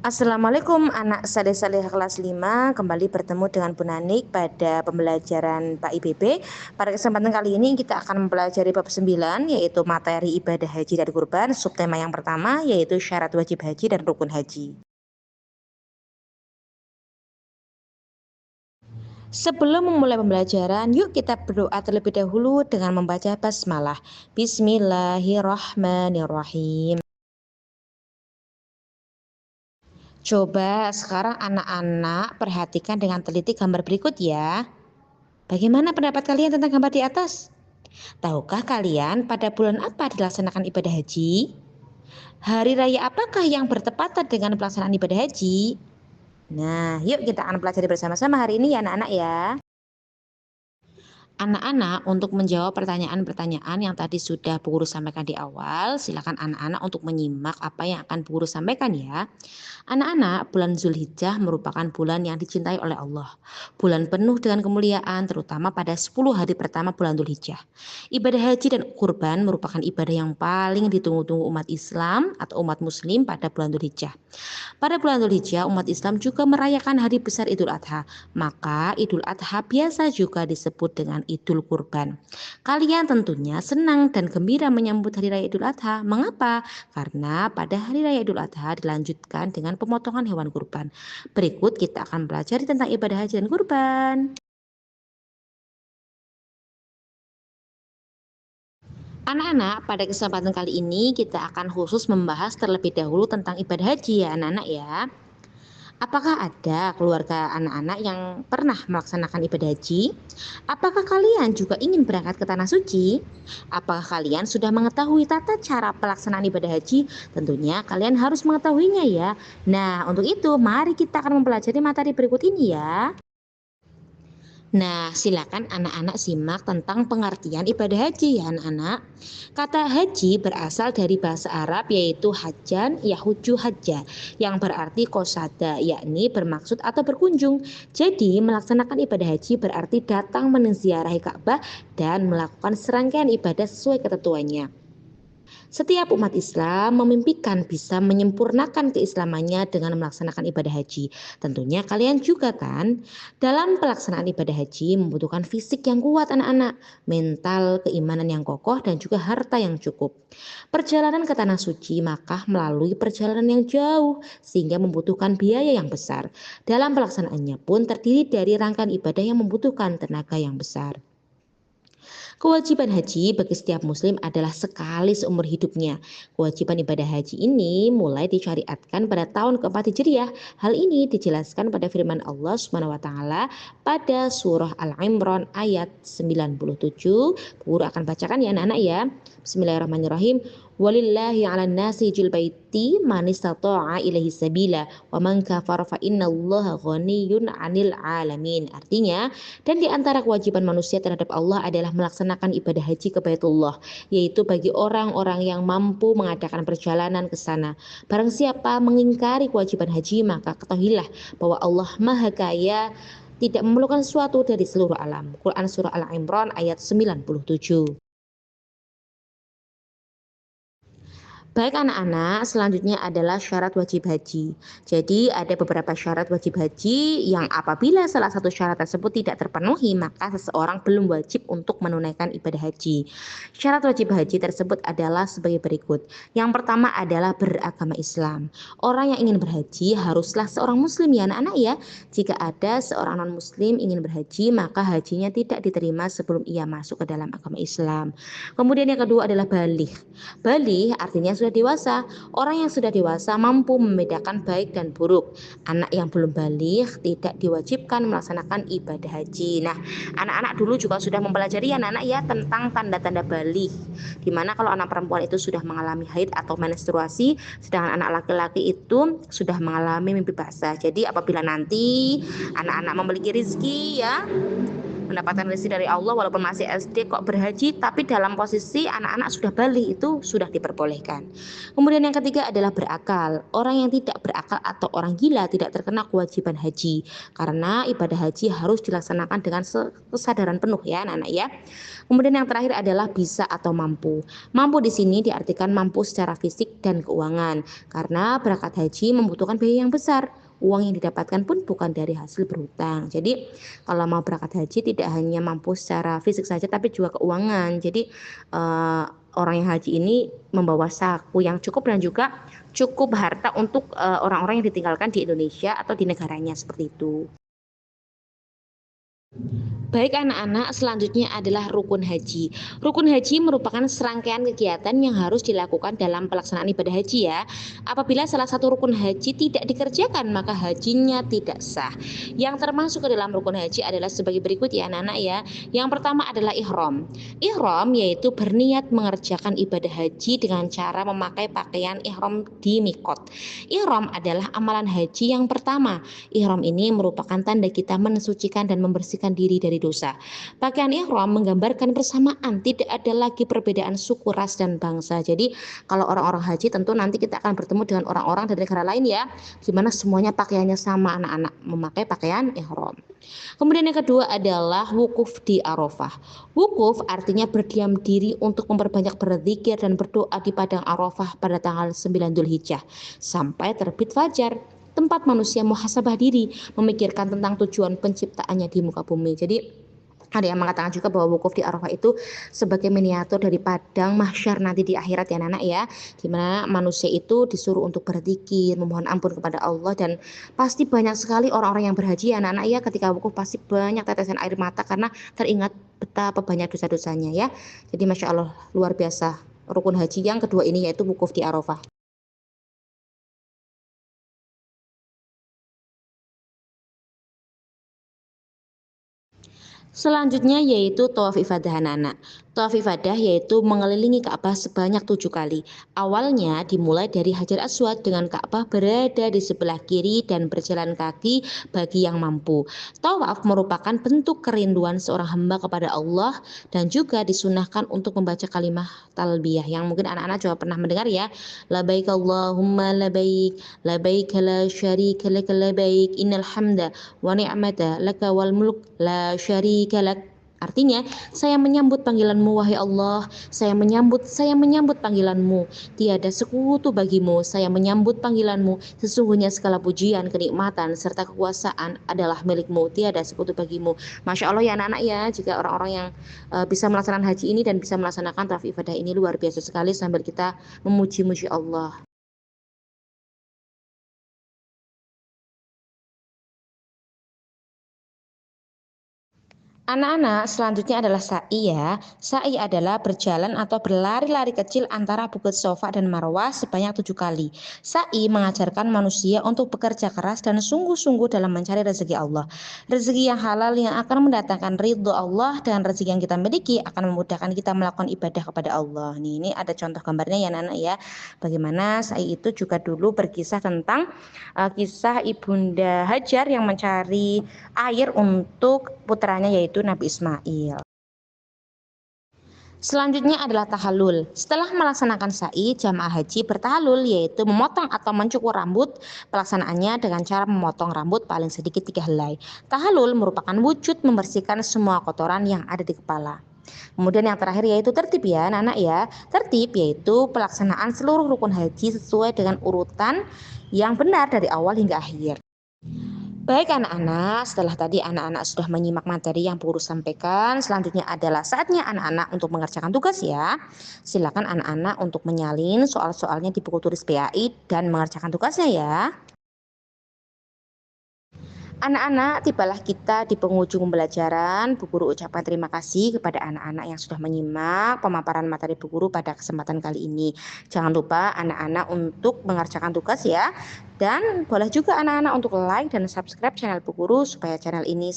Assalamualaikum anak saleh-saleh kelas 5, kembali bertemu dengan Bu Nanik pada pembelajaran Pak IPB. Pada kesempatan kali ini kita akan mempelajari bab 9 yaitu materi ibadah haji dan kurban. Subtema yang pertama yaitu syarat wajib haji dan rukun haji. Sebelum memulai pembelajaran, yuk kita berdoa terlebih dahulu dengan membaca basmalah. Bismillahirrahmanirrahim. Coba sekarang anak-anak perhatikan dengan teliti gambar berikut ya. Bagaimana pendapat kalian tentang gambar di atas? Tahukah kalian pada bulan apa dilaksanakan ibadah haji? Hari raya apakah yang bertepatan dengan pelaksanaan ibadah haji? Nah, yuk kita akan pelajari bersama-sama hari ini ya anak-anak ya. Anak-anak untuk menjawab pertanyaan-pertanyaan yang tadi sudah Bu Guru sampaikan di awal, silakan anak-anak untuk menyimak apa yang akan Bu Guru sampaikan ya. Anak-anak, bulan Zulhijjah merupakan bulan yang dicintai oleh Allah. Bulan penuh dengan kemuliaan terutama pada 10 hari pertama bulan Zulhijjah. Ibadah haji dan kurban merupakan ibadah yang paling ditunggu-tunggu umat Islam atau umat muslim pada bulan Zulhijjah. Pada bulan Dzulhijjah, umat Islam juga merayakan hari besar Idul Adha. Maka Idul Adha biasa juga disebut dengan Idul Kurban. Kalian tentunya senang dan gembira menyambut hari raya Idul Adha. Mengapa? Karena pada hari raya Idul Adha dilanjutkan dengan pemotongan hewan kurban. Berikut kita akan belajar tentang ibadah haji dan kurban. Anak-anak, pada kesempatan kali ini kita akan khusus membahas terlebih dahulu tentang ibadah haji ya anak-anak ya. Apakah ada keluarga anak-anak yang pernah melaksanakan ibadah haji? Apakah kalian juga ingin berangkat ke tanah suci? Apakah kalian sudah mengetahui tata cara pelaksanaan ibadah haji? Tentunya kalian harus mengetahuinya ya. Nah, untuk itu mari kita akan mempelajari materi berikut ini ya. Nah, silakan anak-anak simak tentang pengertian ibadah haji ya anak-anak. Kata haji berasal dari bahasa Arab yaitu hajan yahuju hajja yang berarti qasada yakni bermaksud atau berkunjung. Jadi melaksanakan ibadah haji berarti datang menziarahi Ka'bah dan melakukan serangkaian ibadah sesuai ketentuannya. Setiap umat Islam memimpikan bisa menyempurnakan keislamannya dengan melaksanakan ibadah haji. Tentunya kalian juga kan? Dalam pelaksanaan ibadah haji membutuhkan fisik yang kuat anak-anak, mental, keimanan yang kokoh dan juga harta yang cukup. Perjalanan ke tanah suci maka melalui perjalanan yang jauh sehingga membutuhkan biaya yang besar. Dalam pelaksanaannya pun terdiri dari rangkaian ibadah yang membutuhkan tenaga yang besar. Kewajiban haji bagi setiap muslim adalah sekali seumur hidupnya. Kewajiban ibadah haji ini mulai disyariatkan pada tahun keempat Hijriah. Hal ini dijelaskan pada firman Allah Subhanahu wa taala pada surah Al-Imran ayat 97. Guru akan bacakan ya anak-anak ya. Bismillahirrahmanirrahim. Walillahi 'alan nasi jil baiti man istata'a ilaihi sabila wa man kafara fa innallaha ghaniyyun 'anil 'alamin. Artinya, dan di antara kewajiban manusia terhadap Allah adalah melaksanakan ibadah haji ke Baitullah, yaitu bagi orang-orang yang mampu mengadakan perjalanan ke sana. Barang siapa mengingkari kewajiban haji, maka ketahuilah bahwa Allah Maha Kaya, tidak memerlukan sesuatu dari seluruh alam. Quran Surah Al-Imran ayat 97. Baik anak-anak, selanjutnya adalah syarat wajib haji. Jadi ada beberapa syarat wajib haji yang apabila salah satu syarat tersebut tidak terpenuhi, maka seseorang belum wajib untuk menunaikan ibadah haji. Syarat wajib haji tersebut adalah sebagai berikut. Yang pertama adalah beragama Islam. Orang yang ingin berhaji haruslah seorang muslim ya anak-anak ya. Jika ada seorang non-muslim ingin berhaji, maka hajinya tidak diterima sebelum ia masuk ke dalam agama Islam. Kemudian yang kedua adalah baligh. Baligh artinya sudah dewasa. Orang yang sudah dewasa mampu membedakan baik dan buruk. Anak yang belum baligh tidak diwajibkan melaksanakan ibadah haji. Nah, anak-anak dulu juga sudah mempelajari anak-anak ya tentang tanda-tanda baligh. Dimana kalau anak perempuan itu sudah mengalami haid atau menstruasi, sedangkan anak laki-laki itu sudah mengalami mimpi basah. Jadi apabila nanti anak-anak memiliki rezeki ya, mendapatkan rezeki dari Allah walaupun masih SD kok berhaji, tapi dalam posisi anak-anak sudah balik itu sudah diperbolehkan. Kemudian yang ketiga adalah berakal. Orang yang tidak berakal atau orang gila tidak terkena kewajiban haji karena ibadah haji harus dilaksanakan dengan kesadaran penuh ya anak-anak ya. Kemudian yang terakhir adalah bisa atau mampu. Mampu di sini diartikan mampu secara fisik dan keuangan karena berangkat haji membutuhkan biaya yang besar. Uang yang didapatkan pun bukan dari hasil berhutang. Jadi kalau mau berangkat haji tidak hanya mampu secara fisik saja tapi juga keuangan. Jadi orang yang haji ini membawa saku yang cukup dan juga cukup harta untuk orang-orang yang ditinggalkan di Indonesia atau di negaranya seperti itu. Baik anak-anak, selanjutnya adalah rukun haji. Rukun haji merupakan serangkaian kegiatan yang harus dilakukan dalam pelaksanaan ibadah haji ya. Apabila salah satu rukun haji tidak dikerjakan, maka hajinya tidak sah. Yang termasuk ke dalam rukun haji adalah sebagai berikut ya anak-anak ya. Yang pertama adalah ihram. Ihram yaitu berniat mengerjakan ibadah haji dengan cara memakai pakaian ihram di mikot. Ihram adalah amalan haji yang pertama. Ihram ini merupakan tanda kita mensucikan dan membersihkan diri dari dosa. Pakaian ihram menggambarkan persamaan, tidak ada lagi perbedaan suku, ras, dan bangsa. Jadi kalau orang-orang haji tentu nanti kita akan bertemu dengan orang-orang dari negara lain ya, dimana semuanya pakaiannya sama anak-anak, memakai pakaian ihram. Kemudian yang kedua adalah wukuf di Arafah. Wukuf artinya berdiam diri untuk memperbanyak berzikir dan berdoa di padang Arafah pada tanggal 9 Dzulhijjah sampai terbit fajar, tempat manusia muhasabah diri, memikirkan tentang tujuan penciptaannya di muka bumi. Jadi ada yang mengatakan juga bahwa wukuf di Arafah itu sebagai miniatur dari padang mahsyar nanti di akhirat ya anak ya, dimana manusia itu disuruh untuk berzikir, memohon ampun kepada Allah, dan pasti banyak sekali orang-orang yang berhaji ya anak-anak ya, ketika wukuf pasti banyak tetesan air mata karena teringat betapa banyak dosa-dosanya ya. Jadi Masya Allah luar biasa rukun haji yang kedua ini yaitu wukuf di Arafah. Selanjutnya yaitu tawaf ifadah anak-anak. Tawaf ifadah yaitu mengelilingi Ka'bah sebanyak 7 kali. Awalnya dimulai dari Hajar Aswad dengan Ka'bah berada di sebelah kiri dan berjalan kaki bagi yang mampu. Tawaf merupakan bentuk kerinduan seorang hamba kepada Allah dan juga disunahkan untuk membaca kalimah talbiyah yang mungkin anak-anak juga pernah mendengar ya. Labaik Allahumma labaik, labaik la syarika laka labaik, innal hamda wa ni'mata laka wal mulk la syarika lak. Artinya, saya menyambut panggilanmu wahai Allah, saya menyambut panggilanmu, tiada sekutu bagimu, saya menyambut panggilanmu, sesungguhnya segala pujian, kenikmatan, serta kekuasaan adalah milikmu, tiada sekutu bagimu. Masya Allah ya anak-anak ya, jika orang-orang yang bisa melaksanakan haji ini dan bisa melaksanakan tawaf ibadah ini luar biasa sekali sambil kita memuji-muji Allah. Anak-anak, selanjutnya adalah sa'i ya. Sa'i adalah berjalan atau berlari-lari kecil antara Bukit Sofa dan Marwah sebanyak 7 kali. Sa'i mengajarkan manusia untuk bekerja keras dan sungguh-sungguh dalam mencari rezeki Allah. Rezeki yang halal yang akan mendatangkan ridho Allah dan rezeki yang kita miliki akan memudahkan kita melakukan ibadah kepada Allah. Nih, ini ada contoh gambarnya ya anak-anak ya. Bagaimana sa'i itu juga dulu berkisah tentang kisah Ibunda Hajar yang mencari air untuk putranya yaitu Nabi Ismail. Selanjutnya adalah tahallul. Setelah melaksanakan sa'i, jamaah haji bertahallul yaitu memotong atau mencukur rambut. Pelaksanaannya dengan cara memotong rambut paling sedikit 3 helai. Tahallul merupakan wujud membersihkan semua kotoran yang ada di kepala. Kemudian yang terakhir yaitu tertib ya anak-anak ya. Tertib yaitu pelaksanaan seluruh rukun haji sesuai dengan urutan yang benar dari awal hingga akhir. Baik anak-anak, setelah tadi anak-anak sudah menyimak materi yang guru sampaikan, selanjutnya adalah saatnya anak-anak untuk mengerjakan tugas ya. Silakan anak-anak untuk menyalin soal-soalnya di buku tulis PAI dan mengerjakan tugasnya ya. Anak-anak, tibalah kita di penghujung pembelajaran. Bu Guru ucapkan terima kasih kepada anak-anak yang sudah menyimak pemaparan materi Bu Guru pada kesempatan kali ini. Jangan lupa anak-anak untuk mengerjakan tugas ya. Dan boleh juga anak-anak untuk like dan subscribe channel Bu Guru supaya channel ini